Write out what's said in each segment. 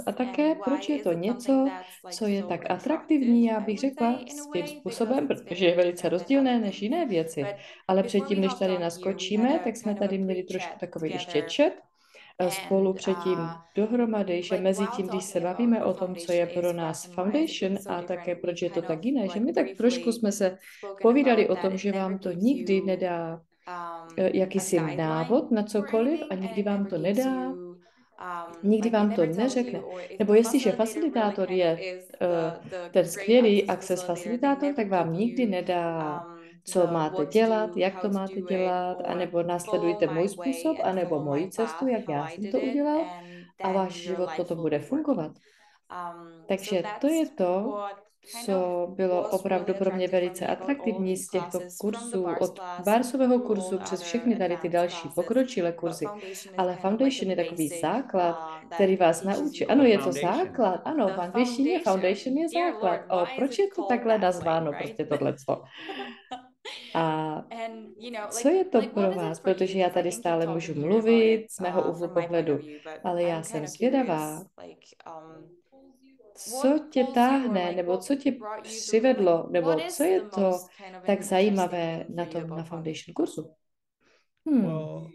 a také, proč je to něco, co je tak atraktivní, já bych řekla, s tím způsobem, protože je velice rozdílné než jiné věci. Ale předtím, než tady naskočíme, tak jsme tady měli trošku takový ještě chat spolu předtím dohromady, že mezi tím, když se bavíme o tom, co je pro nás foundation a také proč je to tak jiné, že my tak trošku jsme se povídali o tom, že vám to nikdy nedá jakýsi návod na cokoliv a nikdy vám to nedá, nikdy vám to neřekne. Nebo jestliže facilitátor je ten skvělý access facilitátor, tak vám nikdy nedá, co máte dělat, jak to máte dělat, anebo následujte můj způsob, anebo moji cestu, jak já jsem to udělal a váš život potom bude fungovat. Takže to je to, co bylo opravdu pro mě velice atraktivní z těchto kurzů, od Barsového kurzu přes všechny tady ty další pokročilé kurzy. Ale Foundation je takový základ, který vás naučí. Ano, je to základ. Ano, v angličtině Foundation je základ. Proč je to takhle nazváno, prostě tohleto? A co je to pro vás? Protože já tady stále můžu mluvit z mého úhlu pohledu, ale já jsem zvědavá, co tě táhne, nebo co tě přivedlo, nebo co je to tak zajímavé na tom na foundation kurzu? Hmm. Well,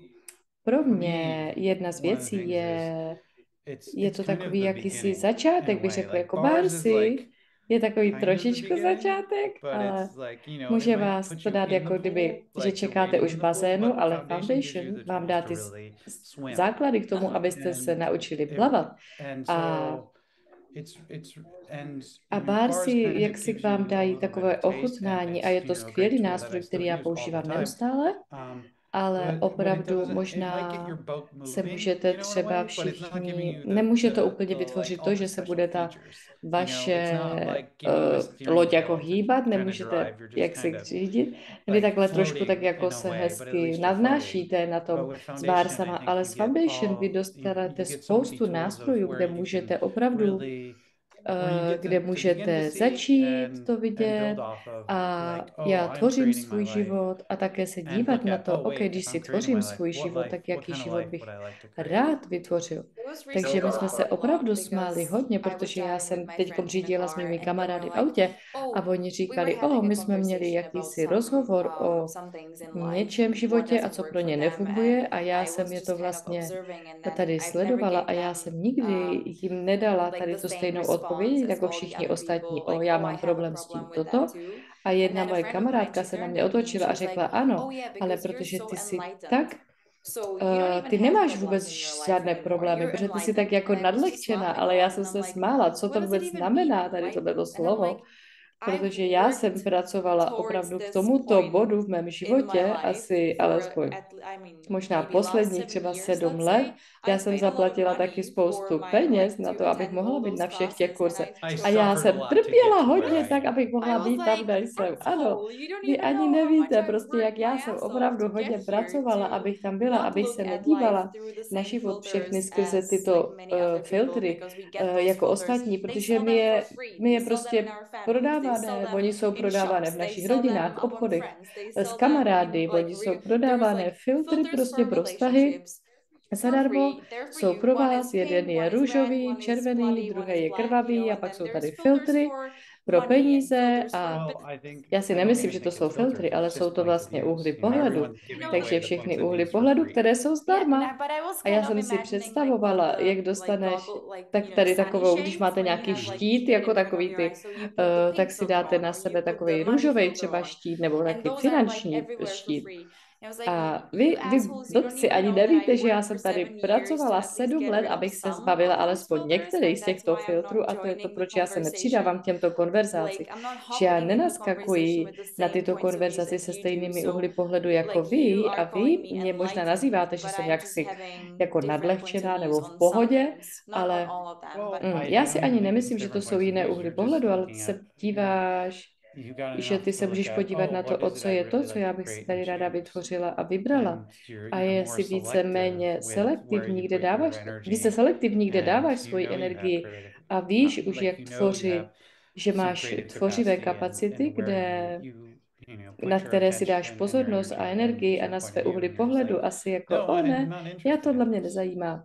Pro for mě me, jedna z one of the věcí things is je it's to kind of takový the jakýsi beginning in a začátek, bych way. řekl, Like jako bars is Barsi. like Je takový kind of the trošičku beginning, začátek, but ale it's like, it může might vás put to you dát in the jako pool, kdyby, že like the čekáte wading už in v the pool, bazénu, but the ale foundation gives you foundation the vám tools dá to ty really swim. základy k tomu, abyste se And naučili it plavat. and A so it's and A bars bársi, kind jak of si gives k vám you a dají little bit of takové taste, and ochutnání a je it's to a great skvělý tool that I nástroj, který still já use all the používám time. neustále, ale But what it opravdu does, it might get možná your boat se moving, můžete in a třeba way, but it's not giving všichni, you nemůže to úplně like vytvořit all to, the že se special bude ta features. It's vaše not like giving you a steering loď jako wheel to hýbat, kind of nemůžete drive. You're just jak se kind of řídit. Vy like takhle trošku tak floating jako in a se way, but at hezky least you're floating. nadnášíte na But tom with s foundation, I bársama, think ale s foundation vy dostanete you get so many spoustu tools of nástrojů, where kde you can můžete opravdu really where you get kde to begin to můžete see začít to and vidět build off of a like, oh, já I'm tvořím creating my svůj life život a také se and dívat look na at, to, oh OK, wait, když if si I'm creating my tvořím life, svůj život, tak what jaký kind of život life bych would I like to create? rád vytvořil. Takže So my jsme se I opravdu laughed smáli because hodně, I was protože já driving jsem with my teď friends in the řídila s car mými and they were kamarády v like, autě a "Oh, oni we were říkali, having a my jsme měli conversation about jakýsi rozhovor o some things in life něčem v and what životě a doesn't co work pro for ně them." nefunguje And a já I jsem was je to just kind of vlastně observing, and then tady I've never sledovala gave a já them jsem nikdy jim nedala like tady the tu same stejnou response odpověď as jako all the všichni other ostatní. people. Like, Já "Oh, I mám have a problém s tím problem with that toto. too." A And jedna then a moje friend of mine, kamarádka she se na turned mě to me and otočila she a was like, řekla, ano, "Oh yeah, ale because you're protože ty so jsi enlightened. tak So you don't even ty have nemáš problems vůbec in your life žádné anymore. problémy, You're protože ty jsi tak enlightened." jako And I was just nadlehčená, laughing a ale já lot jsem and I'm se like, smála, co to "What does it vůbec even mean, znamená, tady tohleto enlightened?" And I'm slovo, like, "I've protože já jsem worked pracovala towards opravdu k this tomuto point bodu v mém in my životě life asi for alespoň I mean, možná maybe last posledních 7 třeba years, 7 let. let's say. Já I've jsem paid a lot of zaplatila taky money for spoustu my peněz like na to to, abych attend mohla all být na those všech těch classes, and kurzech. I've I A já suffered a jsem chosen lot to get trpěla to where hodně I tak, am. abych I mohla was být tam, like, kde jsem. Ano, "Asshole, you don't vy even ani know how much nevíte I've prostě, jak worked my já jsem ass off opravdu to hodně get here, pracovala, to abych tam byla, not abych look se at life nedívala through the na same život všechny filters skrze as like tyto many other people, filtry because we get those jako filters. ostatní, They protože sell them for free. my They je sell them in prostě our families. They sell prodávané, them oni jsou in prodávané v shops. They našich sell rodinách, them v among obchodech, friends. They s sell them in kamarády, like oni jsou there's prodávané like filtry filters prostě for pro vztahy relationships for zadarmo, free. They're for jsou you. pro One is vás, jeden pink, je one is red, růžový, one is červený, bloody, one druhý is je black, krvavý a and pak then jsou there's tady filters filtry for pro money and peníze filters for a Well, I think já si I don't nemyslím, even že to think jsou it's filters. filtry, ale It's jsou just to points of vlastně úhly views. pohledu. Everyone's giving Takže away the všechny points of úhly views for pohledu, free. které jsou yeah, zdarma. but I was A já kind of jsem si imagining like one of představovala, the jak like dostaneš goggle like tak tady sunny takovou, když shades máte when you nějaký have like štít, heat jako in front of takový your ty, eyes, so you put the tak pink si filter dáte on na or you sebe put the takový money růžový filter třeba on, štít nebo and taky those are like finanční everywhere for štít. free. And I was like, A you vy assholes, you don't blbci even ani know that I nevíte, že já worked for jsem tady 7 years to pracovala at least 7 get let, rid of abych se some zbavila of those alespoň filters, některých and z that's těchto why I'm filtrů not a to je to, joining the proč já se nepřidávám k conversation. těmto konverzacím, Like, I'm not že já hopping into the conversation nenaskakuji with the na same tyto points of views konverzaci as se you do. stejnými So uhly pohledu jako like you vy a are calling vy me mě možná enlightened, nazýváte, že but jsem I'm just jaksi having jako different points of nadlehčená views nebo v on some pohodě, things, not on ale all of them, but Well, já I si don't ani think it's nemyslím, že to different jsou points of jiné views. úhly You're just pohledu, ale ty looking at, se díváš, you've got že enough ty to se look můžeš at, podívat oh, na to, what o is it co I'd je to, really co like já to bych si create and tady ráda choose. vytvořila a vybrala. And A you're je more si více selective méně with where selektivní, you kde put your dáváš, vy jste energy, selektivní, kde and dáváš you svoji know you have energii creative, a víš už, like jak you know you tvořit, have že some máš creative tvořivé capacity kapacity, and where kde put na your které si dáš attention and your pozornost a energy and energii a your na point své of view, úhly and you're just like, pohledu, asi jako, no, o I'm ne, not já interested tohle in mě this. nezajímá.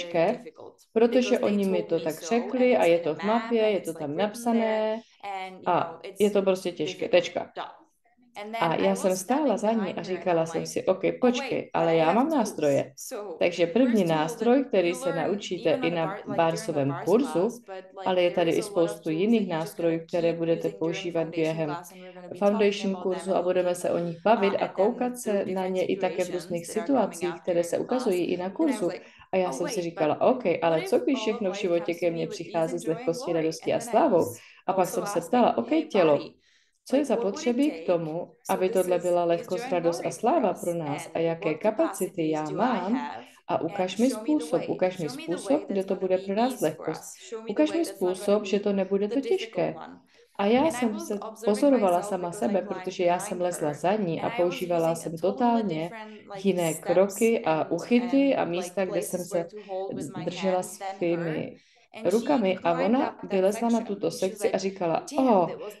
těžké, difficult protože because they oni mi told to me tak so, and řekli a it's je in the to v map, mapě, and je to it's tam like written there, napsané and you a know, je it's to prostě těžké, difficult. tečka. Duh. And A then I já jsem was stála standing za ní behind a her and říkala I'm jsem like, si, OK, oh počkej, wait, but ale I já have mám tools. nástroje. So Takže první here's tools that nástroj, který you se learn naučíte even i on the na bar, like during the barsovém bars kurzu, class, but like ale je there tady is i a lot of spoustu tools jiných that you're just nástrojů, gonna které keep budete using during používat foundation během class, and we're gonna be talking foundation about them kurzu and a budeme looking se o nich bavit a at them koukat through se na different ně i také v situations různých that are coming situacích, up které during se the class. ukazují i na And then I was kurzu. like, A já oh jsem si wait, but říkala, OK, what ale if co když all of všechno v life životě comes ke to me mně with ease přichází and s joy and lehkostí, glory? radostí And a then I slávou? A pak also jsem se asked like, ptala, OK, hey tělo, body, co je like what would it zapotřebí k take? tomu, So aby this tohle byla is joy lehkost, and radost a glory for sláva us. pro nás And a jaké what kapacity capacities já do I mám have A ukaž mi způsob, kde to bude pro nás lehkost. Ukaž mi způsob, že to nebude to těžké. A já jsem se pozorovala sama sebe, protože já jsem lezla za ní a používala jsem totálně jiné kroky a uchyty a místa, kde jsem se držela svými rukami a ona vylezla na tuto sekci a říkala,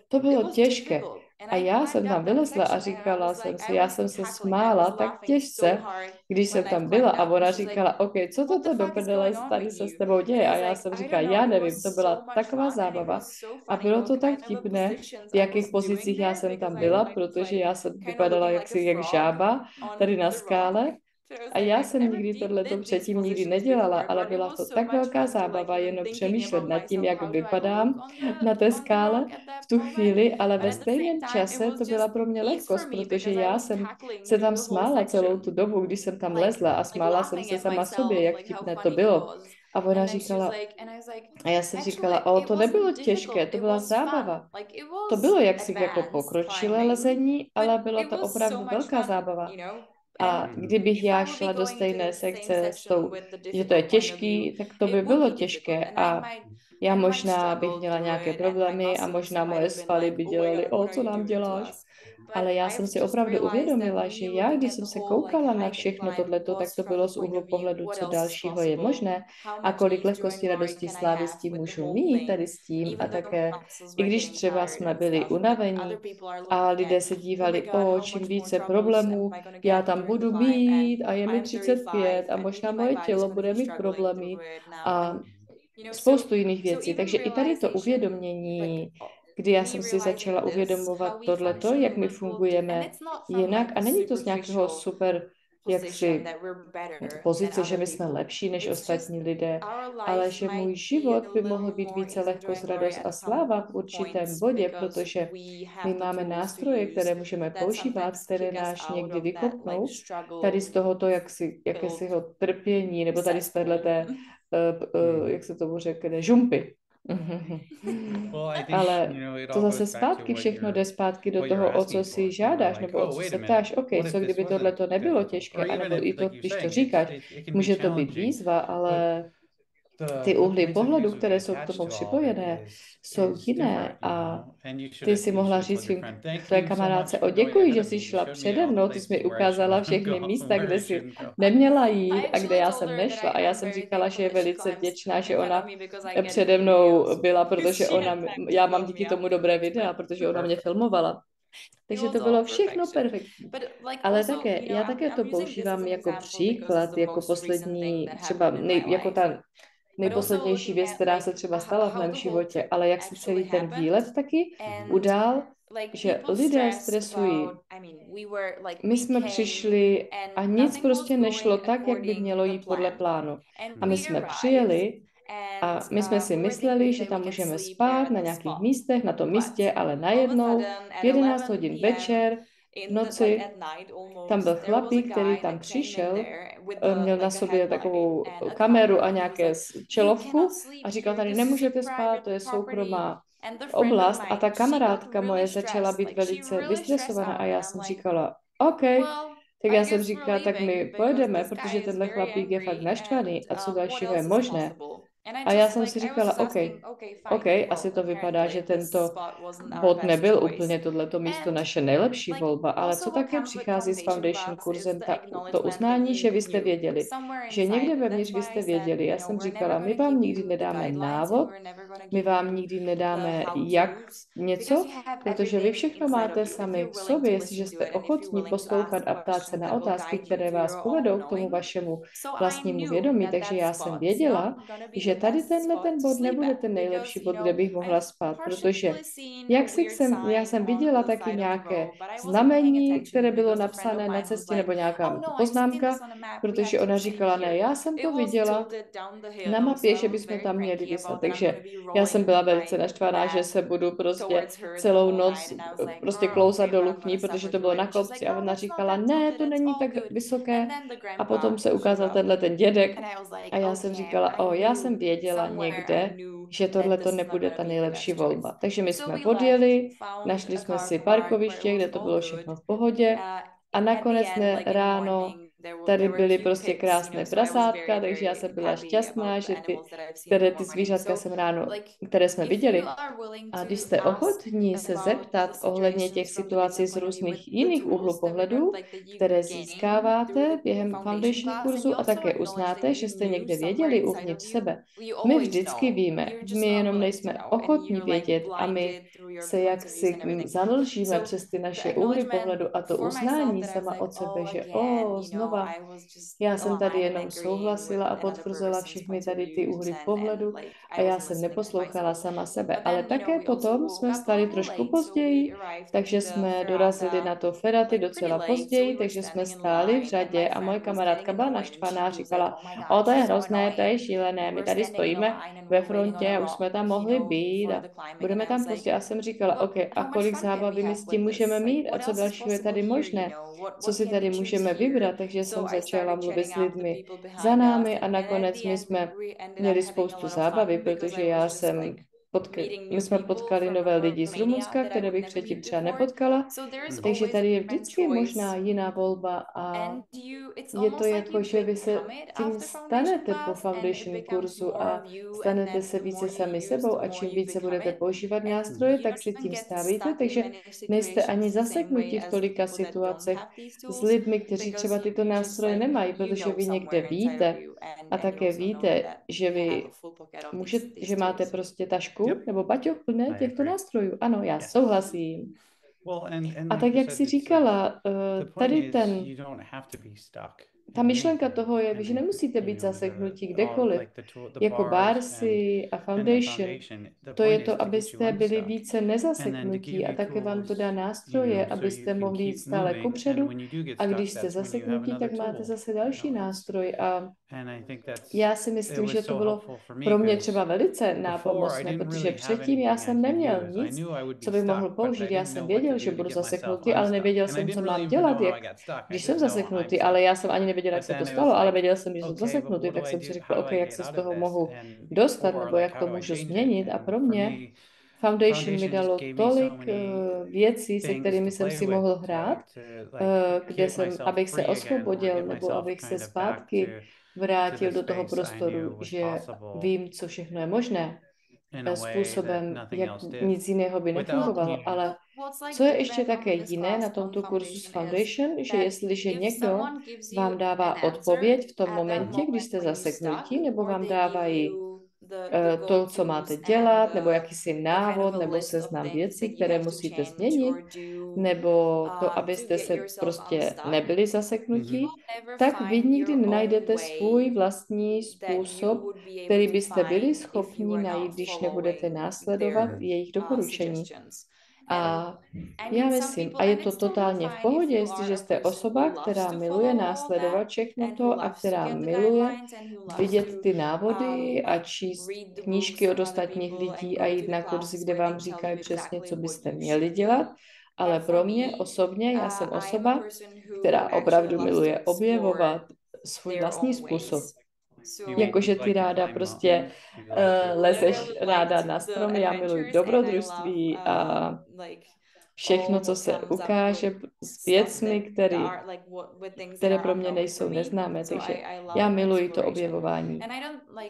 to bylo těžké. A já jsem tam vylezla a říkala jsem si, já jsem se smála tak těžce, když jsem tam byla a ona říkala, OK, co toto do prdele tady se s tebou děje? A já jsem říkala, já nevím, to byla taková zábava a bylo to tak vtipné, v jakých pozicích já jsem tam byla, protože já jsem vypadala jak žába tady na skále. A já jsem nikdy tohleto předtím nikdy nedělala, ale byla to tak velká zábava jenom přemýšlet nad tím, jak vypadám na té skále v tu chvíli, ale ve stejném čase to byla pro mě lehkost, protože já jsem se tam smála celou tu dobu, když jsem tam lezla a smála jsem se sama sobě, jak vtipné to bylo. A ona říkala, a já jsem říkala, to nebylo těžké, to byla zábava. To bylo jaksi jako pokročilé lezení, ale bylo to opravdu velká zábava. A kdybych já šla do stejné sekce s tou, že to je těžký, tak to by bylo těžké a já možná bych měla nějaké problémy a možná moje svaly by dělaly, co nám děláš? Ale já jsem si opravdu uvědomila, že já, když jsem se koukala na všechno tohleto, tak to bylo z úhlu pohledu, co dalšího je možné a kolik lehkosti, radosti, slávy s tím můžu mít tady s tím a také, i když třeba jsme byli unavení a lidé se dívali, čím více problémů já tam budu mít a je mi 35 a možná moje tělo bude mít problémy a spoustu jiných věcí. Takže i tady to uvědomění, kdy já jsem si začala uvědomovat tohleto, jak my fungujeme jinak a není to z nějakého super jaksi pozice, že my jsme lepší než ostatní lidé, ale že můj život by mohl být více lehkost, radost a sláva v určitém bodě, protože my máme nástroje, které můžeme používat, které nás někdy vykopnou tady z tohoto jakésiho trpění, nebo tady z téhleté, jak se tomu řekne, žumpy. Ale to zase zpátky, všechno jde zpátky do toho, o co si žádáš, nebo o co se ptáš. OK, co kdyby tohle to nebylo těžké, anebo i to, když to říkáš, může to být výzva, ale ty úhly pohledu, které jsou k tomu připojené, jsou jiné a ty si mohla říct svým tvé kamarádce, děkuji, že jsi šla přede mnou, ty jsi mi ukázala všechny místa, kde jsi neměla jít a kde já jsem nešla a já jsem říkala, že je velice vděčná, že ona přede mnou byla, protože já mám díky tomu dobré videa, protože ona mě filmovala. Takže to bylo všechno perfektní. Ale také, já také to používám jako příklad, jako poslední, třeba jako ta nejposlednější věc, která se třeba stala v mém životě, ale jak se celý ten výlet taky udál, že lidé stresují. My jsme přišli a nic prostě nešlo tak, jak by mělo jít podle plánu. A my jsme přijeli a my jsme si mysleli, že tam můžeme spát na nějakých místech, na tom místě, ale najednou v 11 hodin večer v noci tam byl chlapík, který tam přišel, měl na sobě takovou kameru a nějaké čelovku a říkal, tady nemůžete spát, to je soukromá oblast a ta kamarádka moje začala být velice vystresovaná a já jsem říkala, OK, tak já jsem říkala, tak my pojedeme, protože tenhle chlapík je fakt naštvaný a co dalšího je možné. A já jsem si říkala, OK, asi to vypadá, že tento bod nebyl úplně tohleto místo naše nejlepší volba, ale co také přichází s Foundation kurzem, to uznání, že vy jste věděli, že někde vevnitř vy jste věděli. Já jsem říkala, my vám nikdy nedáme návod, my vám nikdy nedáme jak něco, protože vy všechno máte sami v sobě, jestliže jste ochotní poslouchat a ptát se na otázky, které vás povedou k tomu vašemu vlastnímu vědomí. Takže já jsem věděla, že tady ten bod nebude ten nejlepší bod, kde bych mohla spát, protože já jsem viděla taky nějaké znamení, které bylo napsané na cestě, nebo nějaká poznámka, protože ona říkala, ne, já jsem to viděla na mapě, že bychom tam měli vyslat, takže já jsem byla velice naštvaná, že se budu prostě celou noc prostě klouzat dolů k ní, protože to bylo na kopci a ona říkala, ne, to není tak vysoké a potom se ukázal ten dědek a já jsem říkala, já jsem věděla někde, že tohle to nebude ta nejlepší volba. Takže my jsme odjeli, našli jsme si parkoviště, kde to bylo všechno v pohodě a nakonec ráno tady byly prostě krásné prasátka, takže já jsem byla šťastná, že ty zvířatka jsem ráno, které jsme viděli. A když jste ochotní se zeptat ohledně těch situací z různých jiných úhlů pohledu, které získáváte během foundation kurzu a také uznáte, že jste někde věděli uvnitř sebe, my vždycky víme, my jenom nejsme ochotní vědět a my se jaksi zamlžíme přes ty naše úhly pohledu a to uznání sama od sebe, že znova, já jsem tady jenom souhlasila a potvrzela všechny tady ty úhly pohledu a já jsem neposlouchala sama sebe. Ale také potom jsme vstali trošku později, takže jsme dorazili na to Feraty docela později, takže jsme stáli v řadě a moje kamarádka byla naštvaná, říkala, to je hrozné, to je šílené, my tady stojíme ve frontě a už jsme tam mohli být a budeme tam pozdě. A jsem říkala, OK, a kolik zábavy my s tím můžeme mít a co dalšího je tady možné, co si tady můžeme vybrat, takže jsem začala mluvit s lidmi za námi a nakonec my jsme měli spoustu zábavy, protože my jsme potkali nové lidi z Rumunska, které bych předtím třeba nepotkala, takže tady je vždycky možná jiná volba a je to jako, že vy se tím stanete po foundation kurzu a stanete se více sami sebou a čím více budete používat nástroje, tak se tím stavíte, takže nejste ani zaseknutí v tolika situacích s lidmi, kteří třeba tyto nástroje nemají, protože vy někde víte a také víte, že vy že máte prostě tašku nebo baťoch plné těchto nástrojů. Ano, já souhlasím. A tak, jak jsi říkala, tady ta myšlenka toho je, že nemusíte být zaseknutí kdekoliv. Jako Barsi a Foundation, to je to, abyste byli více nezaseknutí a také vám to dá nástroje, abyste mohli jít stále kupředu a když jste zaseknutí, tak máte zase další nástroj a já si myslím, že to bylo pro mě třeba velice nápomocné, protože předtím já jsem neměl nic, co bych mohl použít. Já jsem věděl, že budu zaseknutý, ale nevěděl jsem, co mám dělat, když jsem zaseknutý, ale já jsem ani nevěděl, jak se to stalo, ale věděl jsem, že jsem zaseknutý, tak jsem si řekl, OK, jak se z toho mohu dostat, nebo jak to můžu změnit. A pro mě Foundation mi dalo tolik věcí, se kterými jsem si mohl hrát, abych se osvobodil, nebo abych se zpátky vrátil do toho prostoru, že vím, co všechno je možné, způsobem, jak nic jiného by nefungovalo, ale co je ještě také jiné na tomto kurzu s Foundation, že jestliže někdo vám dává odpověď v tom momentě, když jste zaseknutí, nebo vám dávají to, co máte dělat, nebo jakýsi návod, nebo seznam věcí, které musíte změnit, nebo to, abyste se prostě nebyli zaseknutí, tak vy nikdy nenajdete svůj vlastní způsob, který byste byli schopni najít, když nebudete následovat jejich doporučení. A já myslím, a je to totálně v pohodě, jestliže jste osoba, která miluje následovat všechno to a která miluje vidět ty návody a číst knížky od ostatních lidí a jít na kurzy, kde vám říkají přesně, co byste měli dělat. Ale pro mě osobně, já jsem osoba, která opravdu miluje objevovat svůj vlastní způsob. Jakože ty ráda prostě lezeš ráda na stromy, já miluji dobrodružství a všechno, co se ukáže s věcmi, které pro mě nejsou neznámé, takže já miluji to objevování.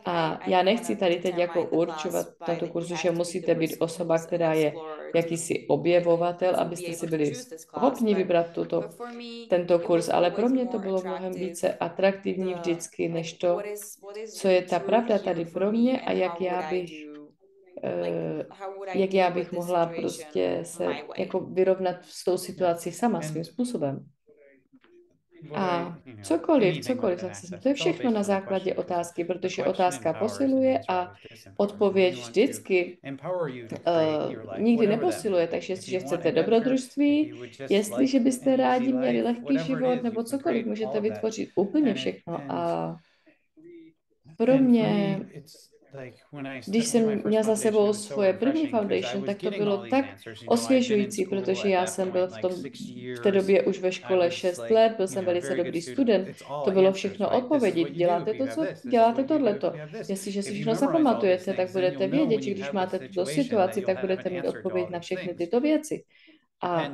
A já nechci tady teď jako určovat tato kurzu, že musíte být osoba, která je jakýsi objevovatel, abyste si byli schopni vybrat tento kurz, ale pro mě to bylo mnohem více atraktivní vždycky, než to, co je ta pravda tady pro mě a jak já bych mohla prostě se jako vyrovnat s tou situací sama svým způsobem. A cokoliv, to je všechno na základě otázky, protože otázka posiluje a odpověď vždycky nikdy neposiluje, takže jestliže chcete dobrodružství, jestliže byste rádi měli lehký život nebo cokoliv, můžete vytvořit úplně všechno a pro mě, když jsem měla za sebou svoje první foundation, tak to bylo tak osvěžující, protože já jsem byl v té době už ve škole 6 let, byl jsem velice dobrý student, to bylo všechno odpovědi, děláte tohleto. Jestliže si všechno zapamatujete, tak budete vědět, že když máte tuto situaci, tak budete mít odpověď na všechny tyto věci. A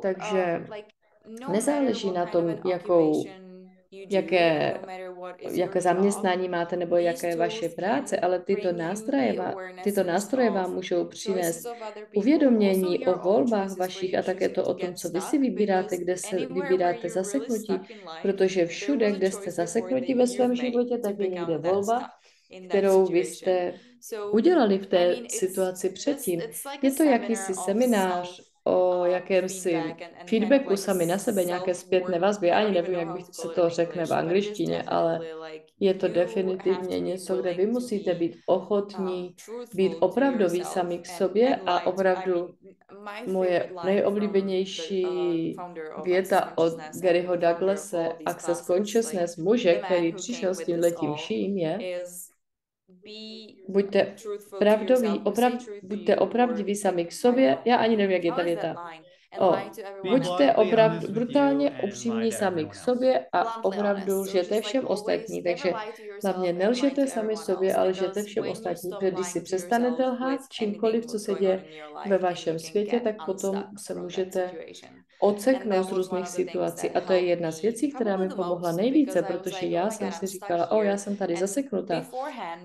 Takže no nezáleží matter na what kind tom, of an occupation you do, jaké, no matter what is your jaké job, zaměstnání máte nebo these jaké je vaše tools práce, can ale bring you the tyto awareness nástroje vám of můžou přinést choices of other people, also uvědomění o your own volbách choices where vašich you're a také to choosing to o tom, get co vy si stuck, vybíráte, because kde se anywhere where vybíráte you're really zaseknutí, stuck in life, protože there všude, was a kde jste choice before zaseknutí that ve you've svém made životě, to tak je někde become that volba, stuck in that kterou vy situation. jste So udělali v I té mean, situaci předtím. it's like a Je to jakýsi seminar of seminář o jakémsi feedbacku like a sami na sebe, nějaké zpětné vazbě. Já ani nevím, jak bych se to řekne v angličtině, ale je to definitivně něco, kde vy musíte být ochotní, být opravdoví sami k sobě a opravdu moje nejoblíbenější věta od Garyho Douglase, Access Consciousness, muže, který přišel s tímhletím vším, je buďte buďte opravdiví sami k sobě. Já ani nevím, jak je ta věta. Buďte opravdu brutálně upřímní sami k sobě a opravdu lžete všem ostatní. Takže hlavně nelžete sami sobě, ale lžete všem ostatním. Protože když si přestanete lhát čímkoliv, co se děje ve vašem světě, tak potom se můžete odseknout z různých situací. A to je jedna z věcí, která mi pomohla nejvíce, protože já jsem si říkala, já jsem tady zaseknutá.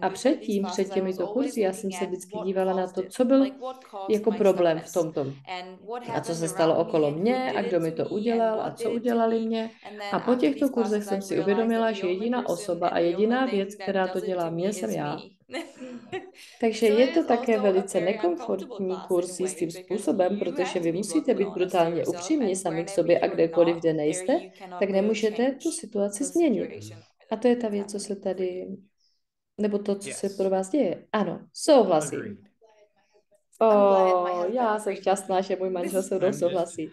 A předtím, před těmito kurzy, já jsem se vždycky dívala na to, co byl jako problém v tomto. A co se stalo okolo mě a kdo mi to udělal a co udělali mě. A po těchto kurzech jsem si uvědomila, že jediná osoba a jediná věc, která to dělá mě, jsem já. Takže je to také velice nekomfortní kurz jistým způsobem, protože vy musíte být brutálně upřímní sami k sobě a kdekoliv, kde nejste, tak nemůžete tu situaci změnit. A to je ta věc, co se tady, nebo to, co se pro vás děje. Ano, souhlasím. Já jsem šťastná, že můj manžel se mnou souhlasí.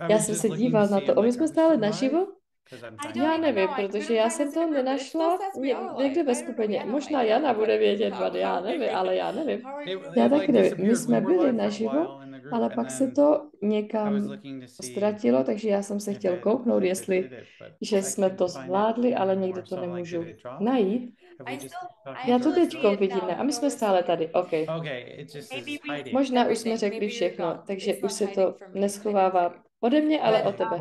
Já jsem se díval na to. My jsme stále naživo? Já nevím, protože já jsem to nenašla někde ve skupině. Možná Jana bude vědět, já nevím, ale já nevím. Já taky nevím. My jsme byli naživo, ale pak se to někam ztratilo, takže já jsem se chtěl kouknout, že jsme to zvládli, ale někde to nemůžu najít. Já to teď vidím, a my jsme stále tady, OK. Možná už jsme řekli všechno, takže už se to neschovává ode mě, ale od tebe.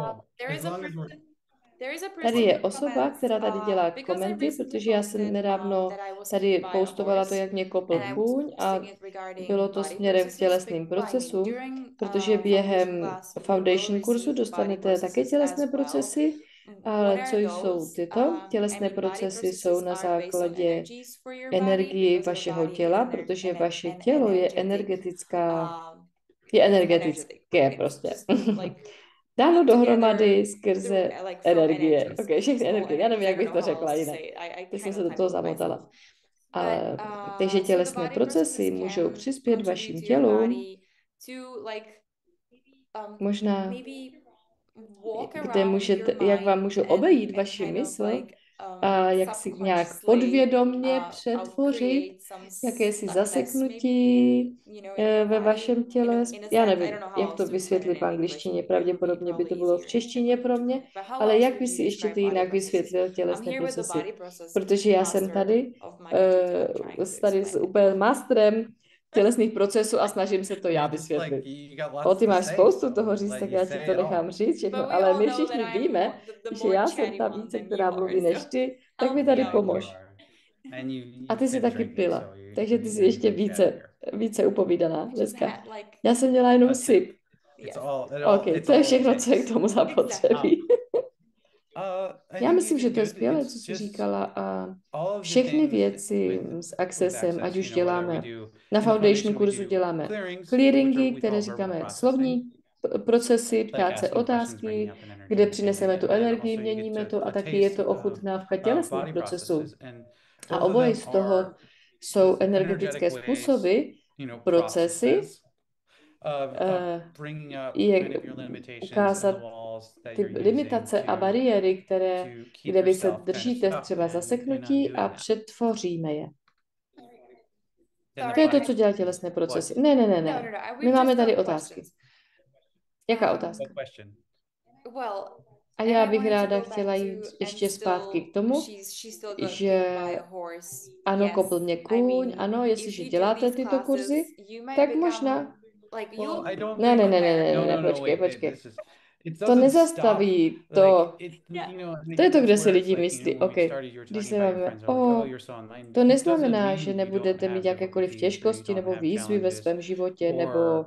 Tady je osoba, která tady dělá komenty, protože já jsem nedávno tady postovala to, jak mě kopl kůň a bylo to směrem k tělesným procesům, protože během foundation kurzu dostanete také tělesné procesy, ale co jsou tyto? Tělesné procesy jsou na základě energii vašeho těla, protože vaše tělo je energetické prostě. Dáno dohromady skrze energie. Ok, všechny energie. Já nevím, jak bych to řekla jinak. Teď jsem se do toho zamotala. Ale, takže tělesné procesy můžou přispět vašim tělům možná, jak vám můžou obejít vaši mysl a jak si nějak podvědomně přetvořit jakési zaseknutí ve vašem těle. Já nevím, jak to vysvětlit v angličtině, pravděpodobně by to bylo v češtině pro mě, ale jak by si ještě ty jinak vysvětlil tělesné procesy? Protože já jsem tady s úplně masterem tělesných procesů a snažím se to já vysvětlit. Ty máš spoustu toho říct, tak já ti to nechám říct všechno, ale my všichni víme, že já jsem ta více, která mluví než ty, tak mi tady pomož. A ty jsi taky pila, takže ty jsi ještě více upovídaná dneska. Já jsem měla jenom sip. OK, to je všechno, co je k tomu zapotřebí. Já myslím, že to je skvělé, co jsi říkala a všechny věci s Accessem, ať už děláme na foundation kurzu děláme clearingy, které říkáme slovní procesy, ptát se otázky, kde přineseme tu energii, měníme to a taky je to ochutnávka tělesných procesů. A oboje z toho jsou energetické způsoby, procesy, je ukázat ty limitace a bariéry, kde vy se držíte třeba zaseknutí a přetvoříme je. To je to, co dělá tělesné procesy. Ne. My máme tady otázky. Jaká otázka? A já bych ráda chtěla jít ještě zpátky k tomu, že ano, kopl mě kůň, ano, jestliže děláte tyto kurzy, tak možná. Ne, počkej. To nezastaví, to je to, kde si lidi myslí, OK, když se máme, to neznamená, že nebudete mít jakékoliv těžkosti nebo výzvy ve svém životě, nebo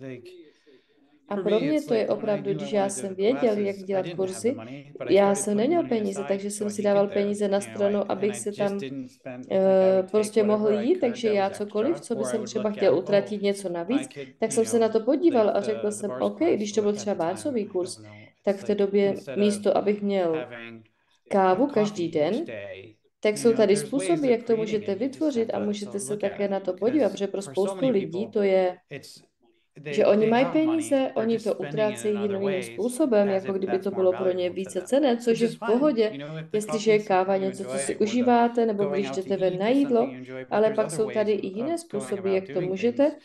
like A for pro me, mě it's to je like when I opravdu, knew I když já wanted to go jsem to věděl, jak classes, I dělat didn't have the kurzy, money, but I já started jsem putting neměl money peníze, aside takže jsem so I si could dával get there. peníze na You know, stranu, and abych I se just tam didn't spend like I would take prostě mohl whatever I jít, could takže that já was cokoliv, extra, co by or I jsem would třeba look chtěl at, oh, utratit něco I navíc, could, tak jsem se na to podíval like a řekl the jsem, bars OK, class když to byl at třeba the time, bárcový I kurz, don't know. tak It's v té like době instead of místo, abych měl having a kávu každý coffee each den, day, tak you jsou know, tady there's ways způsoby, of jak to creating můžete it. You just have vytvořit a to můžete se look at také it na to podívat, because protože pro for so spoustu many lidí people, to je, it's že oni they mají have money, peníze, they're oni just to spending it in utrácejí other jiným ways způsobem, as jako if kdyby that's to more bylo pro ně valuable to více them, cenné, což which je is v fine. pohodě, You know, if the jestliže coffee je is something káva you něco, co enjoy si or the užíváte, nebo když going out to jdete ven eat na is something jídlo, you enjoy, but ale there's pak other jsou ways tady of, i jiné of going způsoby, about jak to doing můžete. things.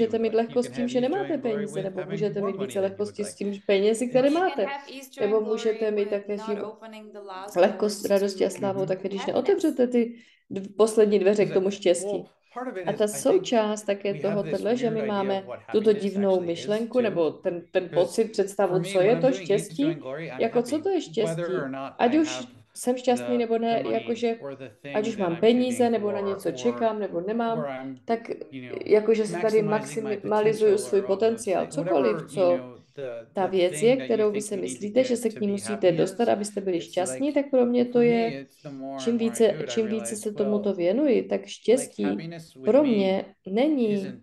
můžete mít you lehkost can tím, have že ease, nemáte joy, and glory peníze, with nebo having můžete more mít money více than you would lehkosti s like. tím penězi, které It's You can máte. have ease, joy, Nebo and glory můžete mít with také not opening the last lehkost, doors radosti a to slávu, také když happiness. neotevřete ty poslední dveře k tomu Well, štěstí. part of it A is ta I think součást také we have toho this tohle, že weird my idea of máme what tuto happiness divnou actually is myšlenku, too. nebo ten Because pocit, for představu, me, co when je I'm to doing ease, joy, štěstí, and glory, I'm jako co happy. to je Whether štěstí. or not Ať I už have jsem šťastný nebo the ne, money jakože or the ať thing už that mám I'm peníze, shooting nebo na for, něco or čekám, nebo nemám, I'm, tak jakože se tady maximizing my maximalizuju potential svůj or all those potenciál. things. Cokoliv, Whatever, co ta the věc je, thing that you kterou vy think si you need to myslíte, že get se to k ní be musíte happy dostat, is, abyste byli it's šťastní, like, tak pro mě to for me, je, it's the more and more I do it, I čím více realize, se tomuto well, věnuji, tak like štěstí happiness with pro me mě není isn't,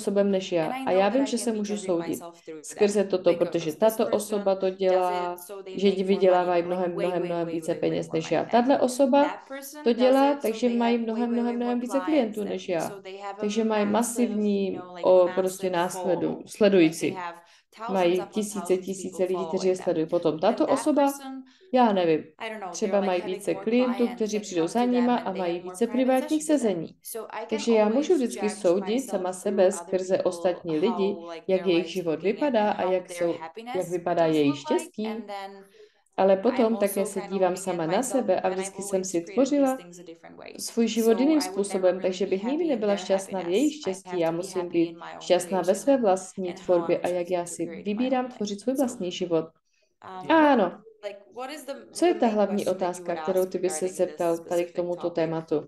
způsobem než já. A já vím, že se můžu soudit skrze toto, protože tato osoba to dělá, že vydělávají mnohem více peněz než já. Tahle osoba to dělá, takže mají mnohem více klientů než já. Takže mají masivní prostě sledující. Mají tisíce lidí, kteří je sledují. Potom tato osoba, já nevím, třeba mají více klientů, kteří přijdou za nima a mají více privátních sezení. Takže já můžu vždycky soudit sama sebe skrze ostatní lidi, jak jejich život vypadá a jak vypadá jejich štěstí. Ale potom také se dívám sama na sebe a vždycky jsem si tvořila svůj život jiným způsobem, takže bych nikdy nebyla šťastná v jejich štěstí. Já musím být šťastná ve své vlastní tvorbě a jak já si vybírám tvořit svůj vlastní život. Ano. Co je ta hlavní otázka, kterou ty bys se zeptal tady k tomuto tématu?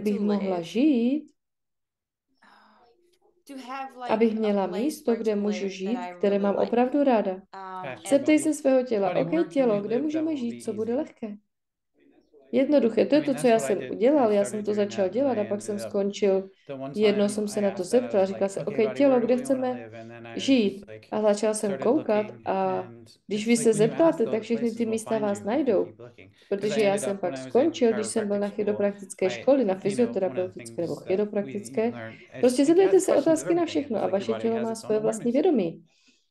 bych to mohla live, žít, to have abych like a měla place místo, where kde to můžu live žít, that I které really mám like. opravdu ráda. Ask your And Zeptej se body, svého těla, buddy, OK, where can tělo, we kde live that můžeme will žít, be co bude easy? lehké? Jednoduché, to I je mean, to, co that's já what I jsem did. udělal, I já started jsem to doing začal that, and dělat a I pak jsem ended up skončil. the one Jednou time jsem se I na to asked that, I zeptala, was říkala like, jsem, okay, OK, buddy, tělo, where do kde we want to chceme live? And then I was žít? just like, A začal jsem started koukat looking, a and když vy it's se like when you ask zeptáte, tak those všechny ty places will místa find vás you if you najdou. keep looking. Because I Protože já ended jsem up when pak I was in skončil, když jsem byl na chiropractic school, chiropraktické školy, na one of the fyzioterapeutické nebo things that we chiropraktické. learned is Prostě it zeptejte has se questions of otázky na everything. všechno Just a like your vaše body tělo has má its own svoje vlastní awareness. vědomí.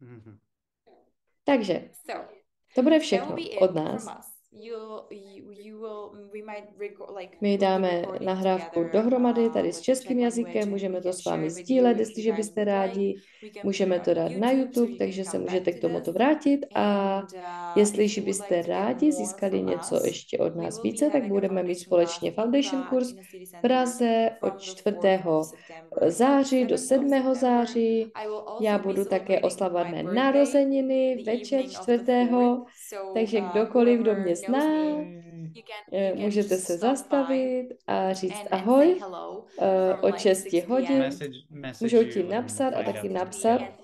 Mhm. Takže So to bude that will všechno be it od from nás. us. You will, we might record, like, My put the dáme recording nahrávku together, dohromady tady s with the českým Czech jazykem, language, and můžeme we to can s vámi share with sdílet, you if you jestliže guys byste would like. rádi. We can put Můžeme it to on dát na YouTube, so YouTube, you can takže se come můžete back k to tomuto this. vrátit a And jestliže if you would byste like to get rádi more získali from něco us, ještě od we nás will be více, tak having a budeme mít foundation class společně in foundation Prague, kurz in the city v center, Praze od from the 4. 4th of September září do 7th of 7. September. září. I will also Já be budu také celebrating oslavovat my mé birthday narozeniny the večer evening of the 4. 4th. So Takže kdokoliv, kdo mě whoever knows zná, me, you can můžete just se stop by zastavit a říct and say ahoj hello od from like 6 6 hodin. p.m. Message Můžou you ti and napsat a find taky out the napsat, details.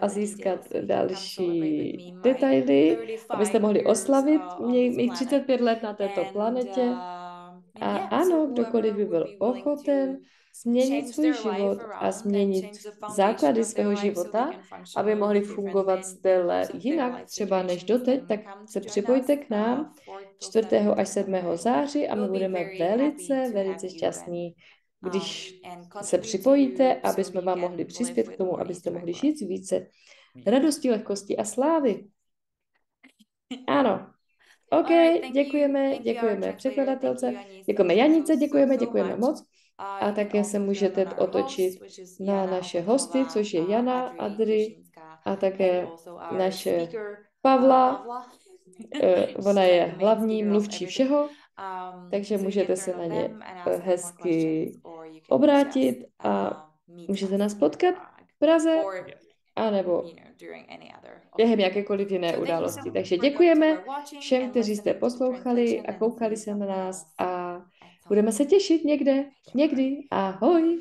a získat další detaily, abyste mohli oslavit mých 35 let na této planetě. A ano, kdokoliv by byl ochoten změnit svůj život a změnit základy svého života, aby mohli fungovat zde jinak, třeba než doteď, tak se připojte k nám 4. až 7. září a my budeme velice, velice šťastní, když se připojíte, aby jsme vám mohli přispět k tomu, abyste mohli žít více radosti, lehkosti a slávy. Ano. OK, děkujeme překladatelce, děkujeme Janice, děkujeme moc. A také se můžete otočit na naše hosty, což je Jana, Adri a také naše Pavla. Ona je hlavní mluvčí všeho, takže můžete se na ně hezky obrátit a můžete nás potkat v Praze, anebo během jakékoliv jiné události. Takže děkujeme všem, kteří jste poslouchali a koukali se na nás a budeme se těšit někdy. Ahoj!